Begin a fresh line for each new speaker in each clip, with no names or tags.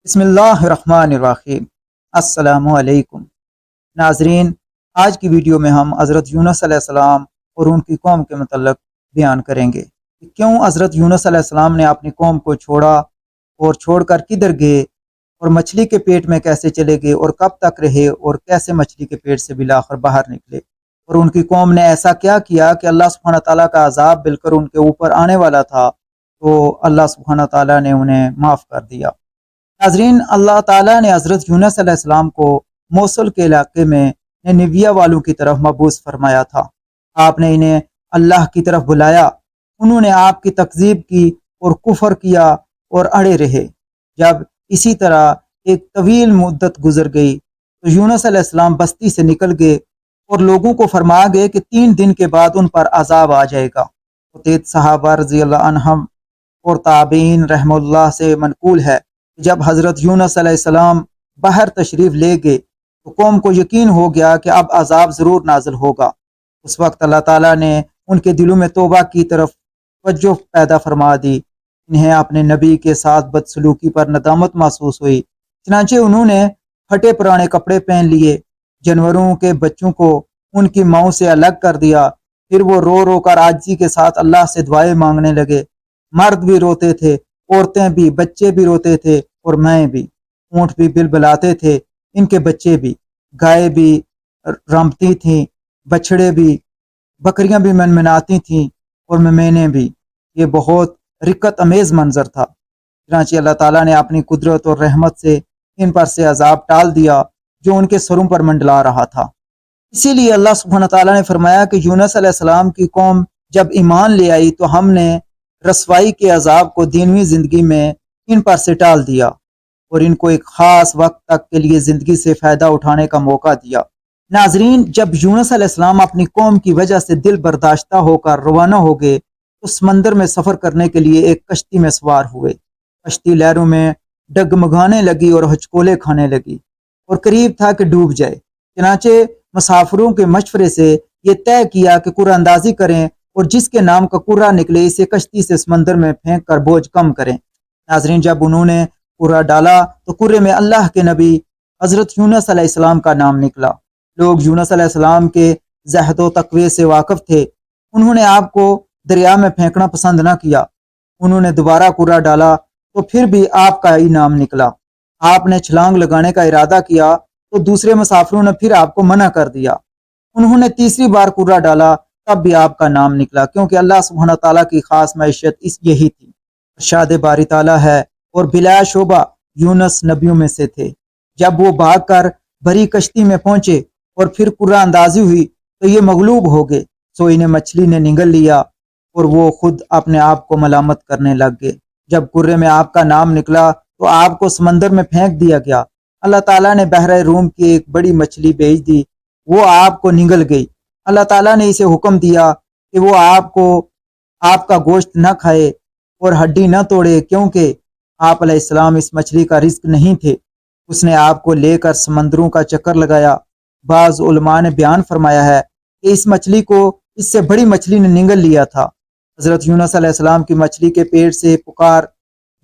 بسم اللہ الرحمن الرحیم۔ السلام علیکم ناظرین، آج کی ویڈیو میں ہم حضرت یونس علیہ السلام اور ان کی قوم کے متعلق بیان کریں گے کہ کیوں حضرت یونس علیہ السلام نے اپنی قوم کو چھوڑا اور چھوڑ کر کدھر گئے، اور مچھلی کے پیٹ میں کیسے چلے گئے اور کب تک رہے، اور کیسے مچھلی کے پیٹ سے بالآخر باہر نکلے، اور ان کی قوم نے ایسا کیا کیا کہ اللہ سبحانہ تعالیٰ کا عذاب بالکل ان کے اوپر آنے والا تھا تو اللہ سبحانہ تعالیٰ نے انہیں معاف کر دیا۔ ناظرین، اللہ تعالیٰ نے حضرت یونس علیہ السلام کو موصل کے علاقے میں نینویہ والوں کی طرف مبعوث فرمایا تھا۔ آپ نے انہیں اللہ کی طرف بلایا، انہوں نے آپ کی تکذیب کی اور کفر کیا اور اڑے رہے۔ جب اسی طرح ایک طویل مدت گزر گئی تو یونس علیہ السلام بستی سے نکل گئے اور لوگوں کو فرما گئے کہ 3 دن کے بعد ان پر عذاب آ جائے گا۔ متعدد صحابہ رضی اللہ عنہم اور تابعین رحمہ اللہ سے منقول ہے جب حضرت یونس علیہ السلام باہر تشریف لے گئے تو قوم کو یقین ہو گیا کہ اب عذاب ضرور نازل ہوگا۔ اس وقت اللہ تعالیٰ نے ان کے دلوں میں توبہ کی طرف توجہ پیدا فرما دی۔ انہیں اپنے نبی کے ساتھ بدسلوکی پر ندامت محسوس ہوئی، چنانچہ انہوں نے پھٹے پرانے کپڑے پہن لیے، جانوروں کے بچوں کو ان کی ماؤں سے الگ کر دیا، پھر وہ رو رو کر عاجزی کے ساتھ اللہ سے دعائیں مانگنے لگے۔ مرد بھی روتے تھے، عورتیں بھی، بچے بھی روتے تھے اور میں بھی۔ اونٹ بھی بلبلاتے تھے، ان کے بچے بھی، گائے بھی رمتی تھیں، بچڑے بھی، بکریاں بھی منمناتی تھیں اور میمنیں بھی۔ یہ بہت رقت امیز منظر تھا۔ چنانچہ اللہ تعالیٰ نے اپنی قدرت اور رحمت سے ان پر سے عذاب ٹال دیا جو ان کے سروں پر منڈلا رہا تھا۔ اسی لیے اللہ سبحانہ تعالیٰ نے فرمایا کہ یونس علیہ السلام کی قوم جب ایمان لے آئی تو ہم نے رسوائی کے عذاب کو دینوی زندگی میں ان پر سے ٹال دیا اور ان کو ایک خاص وقت تک کے لیے زندگی سے فائدہ اٹھانے کا موقع دیا۔ ناظرین، جب یونس علیہ السلام اپنی قوم کی وجہ سے دل برداشتہ ہو کر روانہ ہو گئے تو سمندر میں سفر کرنے کے لیے ایک کشتی میں سوار ہوئے۔ کشتی لہروں میں ڈگمگانے لگی اور ہچکولے کھانے لگی اور قریب تھا کہ ڈوب جائے۔ چنانچہ مسافروں کے مشورے سے یہ طے کیا کہ قرعہ اندازی کریں اور جس کے نام کا قرعہ نکلے اسے کشتی سے سمندر میں پھینک کر بوجھ کم کریں۔ ناظرین، جب انہوں نے قرعہ ڈالا تو قرعے میں اللہ کے نبی حضرت یونس علیہ السلام کا نام نکلا۔ لوگ یونس علیہ السلام کے زہد و تقوی سے واقف تھے، انہوں نے آپ کو دریا میں پھینکنا پسند نہ کیا۔ انہوں نے دوبارہ قرعہ ڈالا تو پھر بھی آپ کا ہی نام نکلا۔ آپ نے چھلانگ لگانے کا ارادہ کیا تو دوسرے مسافروں نے پھر آپ کو منع کر دیا۔ انہوں نے تیسری بار قرعہ ڈالا تب بھی آپ کا نام نکلا، کیونکہ اللہ سبحانہ تعالیٰ کی خاص معیشت یہی تھی۔ ارشاد باری تعالیٰ ہے، اور بلا شبہ یونس نبیوں میں سے تھے۔ جب وہ بھاگ کر بری کشتی میں پہنچے اور پھر قرعہ اندازی ہوئی تو یہ مغلوب ہو گئے، سو انہیں مچھلی نے نگل لیا اور وہ خود اپنے آپ کو ملامت کرنے لگ گئے۔ جب قرعے میں آپ کا نام نکلا تو آپ کو سمندر میں پھینک دیا گیا۔ اللہ تعالیٰ نے بحر روم کی ایک بڑی مچھلی بھیج دی، وہ آپ کو نگل گئی۔ اللہ تعالیٰ نے اسے حکم دیا کہ وہ آپ کا گوشت نہ کھائے اور ہڈی نہ توڑے، کیونکہ آپ علیہ السلام اس مچھلی کا رزق نہیں تھے۔ اس نے آپ کو لے کر سمندروں کا چکر لگایا۔ بعض علماء نے بیان فرمایا ہے کہ اس مچھلی کو اس سے بڑی مچھلی نے نگل لیا تھا۔ حضرت یونس علیہ السلام کی مچھلی کے پیٹ سے پکار،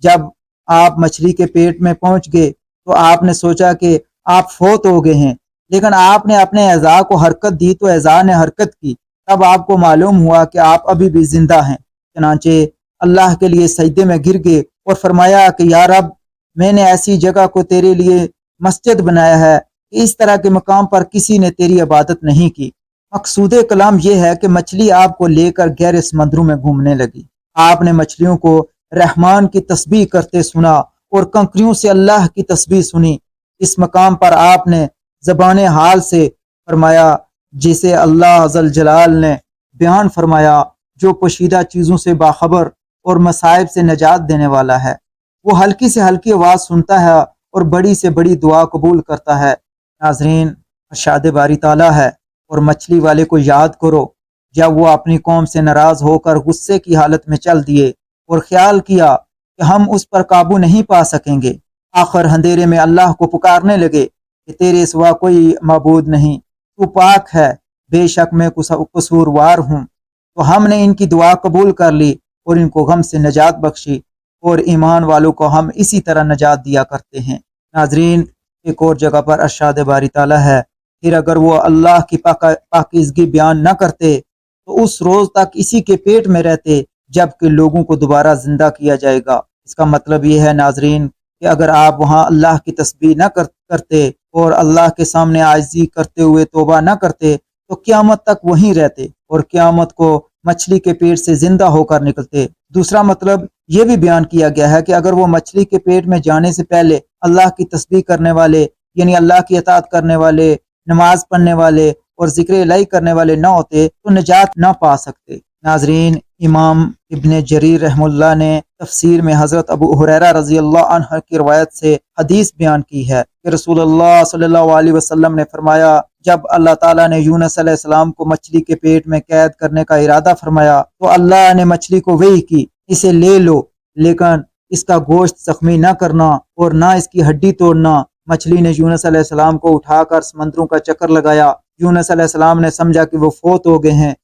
جب آپ مچھلی کے پیٹ میں پہنچ گئے تو آپ نے سوچا کہ آپ فوت ہو گئے ہیں، لیکن آپ نے اپنے اعضاء کو حرکت دی تو اعضاء نے حرکت کی، تب آپ کو معلوم ہوا کہ آپ ابھی بھی زندہ ہیں۔ چنانچہ اللہ کے لیے سجدے میں گر گئے اور فرمایا کہ یا رب، میں نے ایسی جگہ کو تیرے لیے مسجد بنایا ہے کہ اس طرح کے مقام پر کسی نے تیری عبادت نہیں کی۔ مقصود کلام یہ ہے کہ مچھلی آپ کو لے کر گہرے سمندروں میں گھومنے لگی۔ آپ نے مچھلیوں کو رحمان کی تسبیح کرتے سنا اور کنکریوں سے اللہ کی تسبیح سنی۔ اس مقام پر آپ نے زبان حال سے فرمایا جسے اللہ ذل جلال نے بیان فرمایا، جو پوشیدہ چیزوں سے باخبر اور مصائب سے نجات دینے والا ہے۔ وہ ہلکی سے ہلکی آواز سنتا ہے اور بڑی سے بڑی دعا قبول کرتا ہے۔ ناظرین، ارشاد باری تعالیٰ ہے، اور مچھلی والے کو یاد کرو جب وہ اپنی قوم سے ناراض ہو کر غصے کی حالت میں چل دیے اور خیال کیا کہ ہم اس پر قابو نہیں پا سکیں گے۔ آخر اندھیرے میں اللہ کو پکارنے لگے کہ تیرے سوا کوئی معبود نہیں، تو پاک ہے، بے شک میں قصوروار ہوں۔ تو ہم نے ان کی دعا قبول کر لی اور ان کو غم سے نجات بخشی۔ اور ایمان والوں کو ہم اسی طرح نجات دیا کرتے ہیں۔ ناظرین، ایک اور جگہ پر ارشاد باری تعالیٰ ہے، پھر اگر وہ اللہ کی پاکیزگی بیان نہ کرتے تو اس روز تک اسی کے پیٹ میں رہتے جب کہ لوگوں کو دوبارہ زندہ کیا جائے گا۔ اس کا مطلب یہ ہے ناظرین کہ اگر آپ وہاں اللہ کی تسبیح نہ کرتے اور اللہ کے سامنے عاجزی کرتے ہوئے توبہ نہ کرتے تو قیامت تک وہیں رہتے اور قیامت کو مچھلی کے پیٹ سے زندہ ہو کر نکلتے۔ دوسرا مطلب یہ بھی بیان کیا گیا ہے کہ اگر وہ مچھلی کے پیٹ میں جانے سے پہلے اللہ کی تسبیح کرنے والے، یعنی اللہ کی اطاعت کرنے والے، نماز پڑھنے والے اور ذکر الہی کرنے والے نہ ہوتے تو نجات نہ پا سکتے۔ ناظرین، امام ابن جریر رحمہ اللہ نے تفسیر میں حضرت ابو ہریرہ رضی اللہ عنہ کی روایت سے حدیث بیان کی ہے کہ رسول اللہ صلی اللہ علیہ وسلم نے فرمایا، جب اللہ تعالیٰ نے یونس علیہ السلام کو مچھلی کے پیٹ میں قید کرنے کا ارادہ فرمایا تو اللہ نے مچھلی کو وحی کی، اسے لے لو لیکن اس کا گوشت زخمی نہ کرنا اور نہ اس کی ہڈی توڑنا۔ مچھلی نے یونس علیہ السلام کو اٹھا کر سمندروں کا چکر لگایا۔ یونس علیہ السلام نے سمجھا کہ وہ فوت ہو گئے ہیں،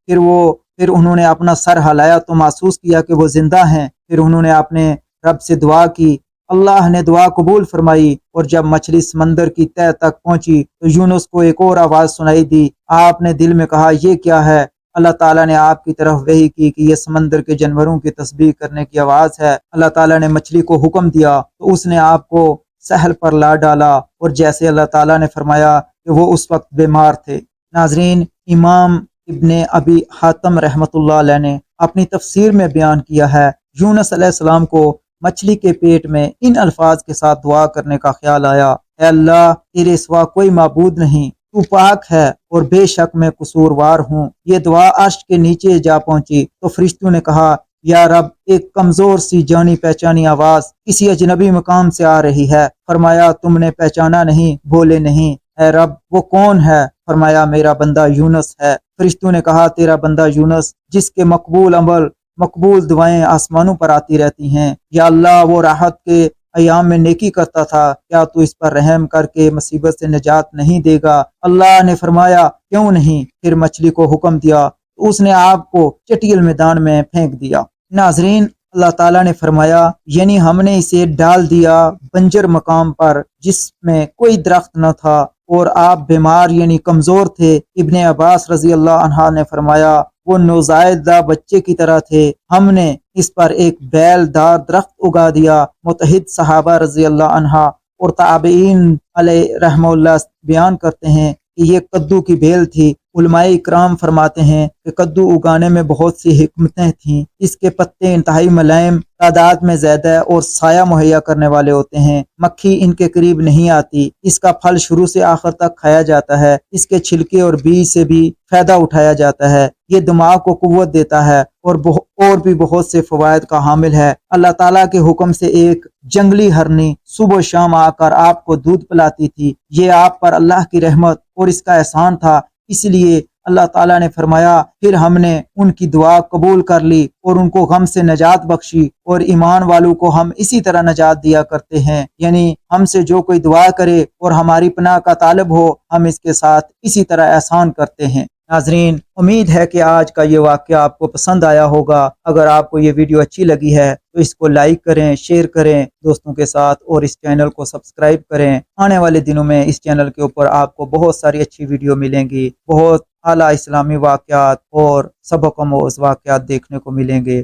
پھر انہوں نے اپنا سر ہلایا تو محسوس کیا کہ وہ زندہ ہیں۔ پھر انہوں نے اپنے رب سے دعا کی، اللہ نے دعا قبول فرمائی، اور جب مچھلی سمندر کی تہہ تک پہنچی تو یونس کو ایک اور آواز سنائی دی۔ آپ نے دل میں کہا، یہ کیا ہے؟ اللہ تعالیٰ نے آپ کی طرف وحی کی کہ یہ سمندر کے جانوروں کی تسبیح کرنے کی آواز ہے۔ اللہ تعالیٰ نے مچھلی کو حکم دیا تو اس نے آپ کو ساحل پر لا ڈالا، اور جیسے اللہ تعالیٰ نے فرمایا کہ وہ اس وقت بیمار تھے۔ ناظرین، امام ابن ابی حاتم رحمۃ اللہ علیہ نے اپنی تفسیر میں بیان کیا ہے، یونس علیہ السلام کو مچھلی کے پیٹ میں ان الفاظ کے ساتھ دعا کرنے کا خیال آیا، اے اللہ، تیرے سوا کوئی معبود نہیں، تو پاک ہے اور بے شک میں قصوروار ہوں۔ یہ دعا عرش کے نیچے جا پہنچی تو فرشتوں نے کہا، یا رب، ایک کمزور سی جانی پہچانی آواز کسی اجنبی مقام سے آ رہی ہے۔ فرمایا، تم نے پہچانا نہیں، بولے نہیں۔ اے رب، وہ کون ہے؟ فرمایا، میرا بندہ یونس ہے۔ فرشتوں نے کہا، تیرا بندہ یونس جس کے مقبول عمل، مقبول دعائیں آسمانوں پر آتی رہتی ہیں، یا اللہ، وہ راحت کے ایام میں نیکی کرتا تھا، کیا تو اس پر رحم کر کے مصیبت سے نجات نہیں دے گا؟ اللہ نے فرمایا، کیوں نہیں؟ پھر مچھلی کو حکم دیا تو اس نے آپ کو چٹیل میدان میں پھینک دیا۔ ناظرین، اللہ تعالیٰ نے فرمایا، یعنی ہم نے اسے ڈال دیا بنجر مقام پر جس میں کوئی درخت نہ تھا، اور آپ بیمار یعنی کمزور تھے۔ ابن عباس رضی اللہ عنہ نے فرمایا، وہ نوزائیدہ بچے کی طرح تھے، ہم نے اس پر ایک بیل دار درخت اگا دیا۔ متحد صحابہ رضی اللہ عنہ اور تابعین علیہ رحمہ اللہ بیان کرتے ہیں کہ یہ کدو کی بیل تھی۔ علماء اکرام فرماتے ہیں کہ کدو اگانے میں بہت سی حکمتیں تھیں۔ اس کے پتے انتہائی ملائم، تعداد میں زیادہ اور سایہ مہیا کرنے والے ہوتے ہیں، مکھی ان کے قریب نہیں آتی۔ اس کا پھل شروع سے آخر تک کھایا جاتا ہے، اس کے چھلکے اور بیج سے بھی فائدہ اٹھایا جاتا ہے۔ یہ دماغ کو قوت دیتا ہے اور بھی بہت سے فوائد کا حامل ہے۔ اللہ تعالیٰ کے حکم سے ایک جنگلی ہرنی صبح و شام آ کر آپ کو دودھ پلاتی تھی۔ یہ آپ پر اللہ کی رحمت اور اس کا احسان تھا، اس لیے اللہ تعالیٰ نے فرمایا، پھر ہم نے ان کی دعا قبول کر لی اور ان کو غم سے نجات بخشی، اور ایمان والوں کو ہم اسی طرح نجات دیا کرتے ہیں، یعنی ہم سے جو کوئی دعا کرے اور ہماری پناہ کا طالب ہو، ہم اس کے ساتھ اسی طرح احسان کرتے ہیں۔ ناظرین، امید ہے کہ آج کا یہ واقعہ آپ کو پسند آیا ہوگا۔ اگر آپ کو یہ ویڈیو اچھی لگی ہے تو اس کو لائک کریں، شیئر کریں دوستوں کے ساتھ، اور اس چینل کو سبسکرائب کریں۔ آنے والے دنوں میں اس چینل کے اوپر آپ کو بہت ساری اچھی ویڈیو ملیں گی، بہت اعلیٰ اسلامی واقعات اور سبق آموز واقعات دیکھنے کو ملیں گے۔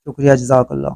شکریہ، جزاک اللہ۔